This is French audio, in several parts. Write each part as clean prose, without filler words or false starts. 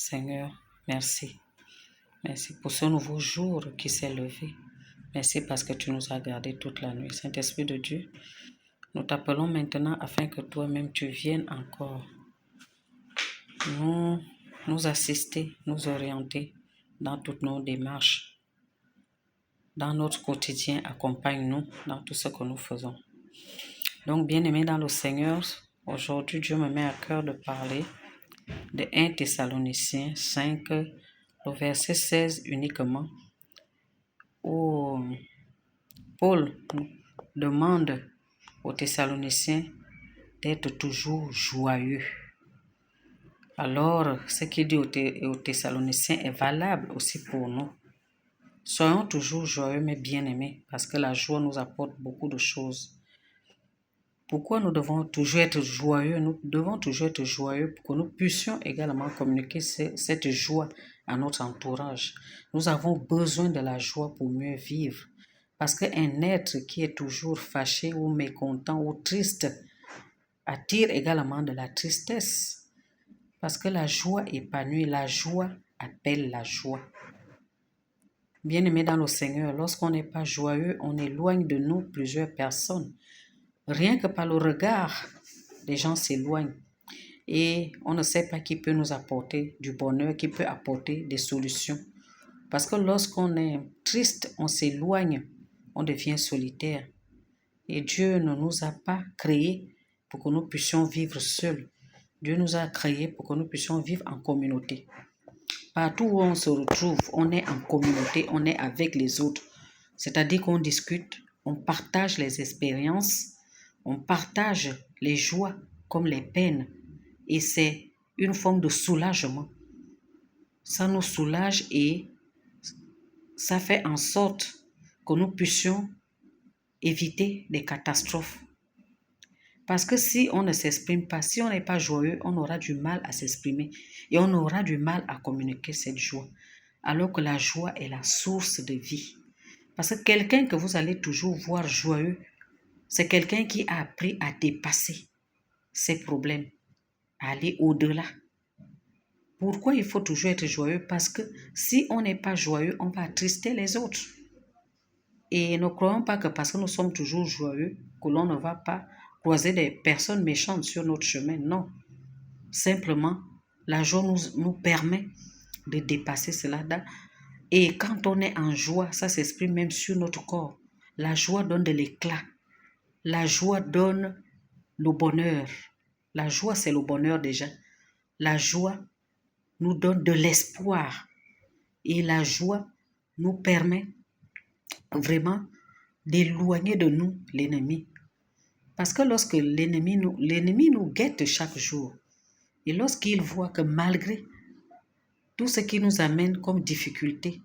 Seigneur, merci. Merci pour ce nouveau jour qui s'est levé. Merci parce que tu nous as gardés toute la nuit. Saint-Esprit de Dieu, nous t'appelons maintenant afin que toi-même tu viennes encore nous assister, nous orienter dans toutes nos démarches, dans notre quotidien. Accompagne-nous dans tout ce que nous faisons. Donc, bien-aimés dans le Seigneur, aujourd'hui Dieu me met à cœur de parler de 1 Thessaloniciens 5, le verset 16 uniquement, où Paul demande aux Thessaloniciens d'être toujours joyeux. Alors, ce qu'il dit aux Thessaloniciens est valable aussi pour nous. Soyons toujours joyeux, mais bien-aimés, parce que la joie nous apporte beaucoup de choses. Pourquoi nous devons toujours être joyeux? Nous devons toujours être joyeux pour que nous puissions également communiquer cette joie à notre entourage. Nous avons besoin de la joie pour mieux vivre. Parce qu'un être qui est toujours fâché ou mécontent ou triste attire également de la tristesse. Parce que la joie épanouit, la joie appelle la joie. Bien-aimés dans le Seigneur, lorsqu'on n'est pas joyeux, on éloigne de nous plusieurs personnes. Rien que par le regard, les gens s'éloignent. Et on ne sait pas qui peut nous apporter du bonheur, qui peut apporter des solutions. Parce que lorsqu'on est triste, on s'éloigne, on devient solitaire. Et Dieu ne nous a pas créés pour que nous puissions vivre seuls. Dieu nous a créés pour que nous puissions vivre en communauté. Partout où on se retrouve, on est en communauté, on est avec les autres. C'est-à-dire qu'on discute, on partage les expériences, on partage les joies comme les peines. Et c'est une forme de soulagement. Ça nous soulage et ça fait en sorte que nous puissions éviter des catastrophes. Parce que si on ne s'exprime pas, si on n'est pas joyeux, on aura du mal à s'exprimer et on aura du mal à communiquer cette joie. Alors que la joie est la source de vie. Parce que quelqu'un que vous allez toujours voir joyeux, c'est quelqu'un qui a appris à dépasser ses problèmes, à aller au-delà. Pourquoi il faut toujours être joyeux? Parce que si on n'est pas joyeux, on va attrister les autres. Et ne croyons pas que parce que nous sommes toujours joyeux, que l'on ne va pas croiser des personnes méchantes sur notre chemin. Non. Simplement, la joie nous permet de dépasser cela. Et quand on est en joie, ça s'exprime même sur notre corps. La joie donne de l'éclat. La joie donne le bonheur. La joie, c'est le bonheur déjà. La joie nous donne de l'espoir. Et la joie nous permet vraiment d'éloigner de nous l'ennemi. Parce que lorsque l'ennemi nous guette chaque jour, et lorsqu'il voit que malgré tout ce qui nous amène comme difficulté,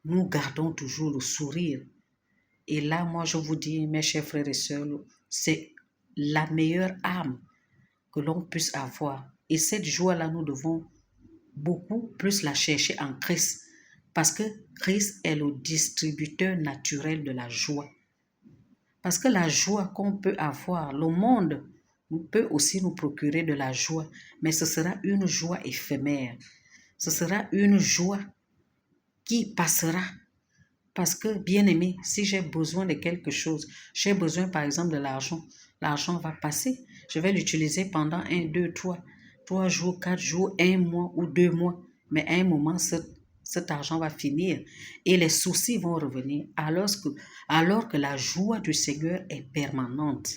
nous gardons toujours le sourire. Et là, moi, je vous dis, mes chers frères et sœurs, c'est la meilleure arme que l'on puisse avoir. Et cette joie-là, nous devons beaucoup plus la chercher en Christ. Parce que Christ est le distributeur naturel de la joie. Parce que la joie qu'on peut avoir, le monde peut aussi nous procurer de la joie, mais ce sera une joie éphémère. Ce sera une joie qui passera. Parce que, bien aimé, si j'ai besoin de quelque chose, j'ai besoin par exemple de l'argent, l'argent va passer. Je vais l'utiliser pendant 1, 2, 3 jours, 4 jours, 1 mois ou 2 mois. Mais à un moment, cet argent va finir et les soucis vont revenir alors que la joie du Seigneur est permanente.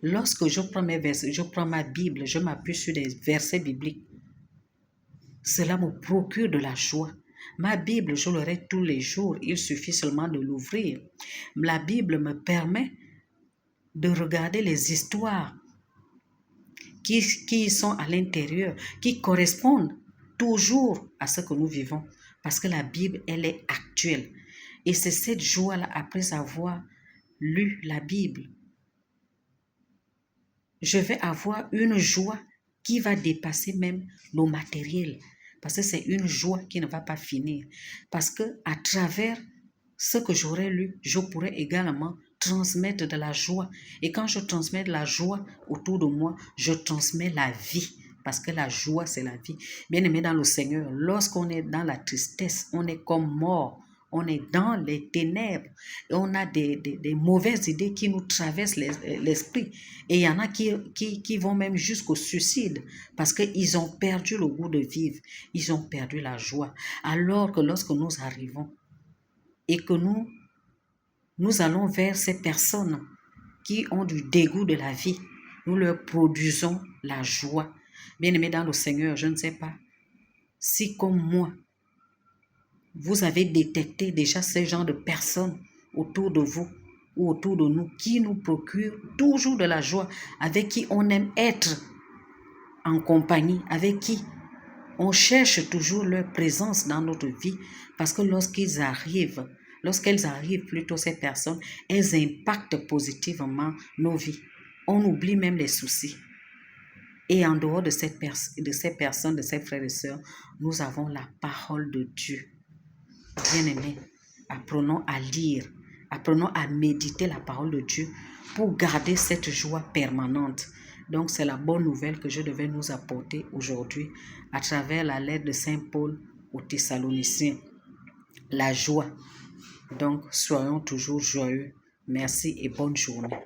Lorsque je prends mes versets, je prends ma Bible, je m'appuie sur des versets bibliques, cela me procure de la joie. Ma Bible, je l'aurai tous les jours, il suffit seulement de l'ouvrir. La Bible me permet de regarder les histoires qui sont à l'intérieur, qui correspondent toujours à ce que nous vivons. Parce que la Bible, elle est actuelle. Et c'est cette joie-là, après avoir lu la Bible, je vais avoir une joie qui va dépasser même le matériel. Parce que c'est une joie qui ne va pas finir. Parce que à travers ce que j'aurais lu, je pourrais également transmettre de la joie. Et quand je transmets de la joie autour de moi, je transmets la vie. parce que la joie, c'est la vie. Bien-aimés dans le Seigneur, lorsqu'on est dans la tristesse, on est comme mort. On est dans les ténèbres et on a des mauvaises idées qui nous traversent l'esprit. Et il y en a qui vont même jusqu'au suicide parce qu'ils ont perdu le goût de vivre. Ils ont perdu la joie. Alors que lorsque nous arrivons et que nous allons vers ces personnes qui ont du dégoût de la vie, nous leur produisons la joie. Bien-aimés dans le Seigneur, je ne sais pas si comme moi, vous avez détecté déjà ce genre de personnes autour de vous ou autour de nous qui nous procurent toujours de la joie, avec qui on aime être en compagnie, avec qui on cherche toujours leur présence dans notre vie, parce que lorsqu'elles arrivent plutôt ces personnes, elles impactent positivement nos vies. On oublie même les soucis. Et en dehors de ces personnes, de ces frères et sœurs, nous avons la parole de Dieu. Bien-aimés, apprenons à lire, apprenons à méditer la parole de Dieu pour garder cette joie permanente. Donc, c'est la bonne nouvelle que je devais nous apporter aujourd'hui à travers la lettre de Saint Paul aux Thessaloniciens. La joie. Donc, soyons toujours joyeux. Merci et bonne journée.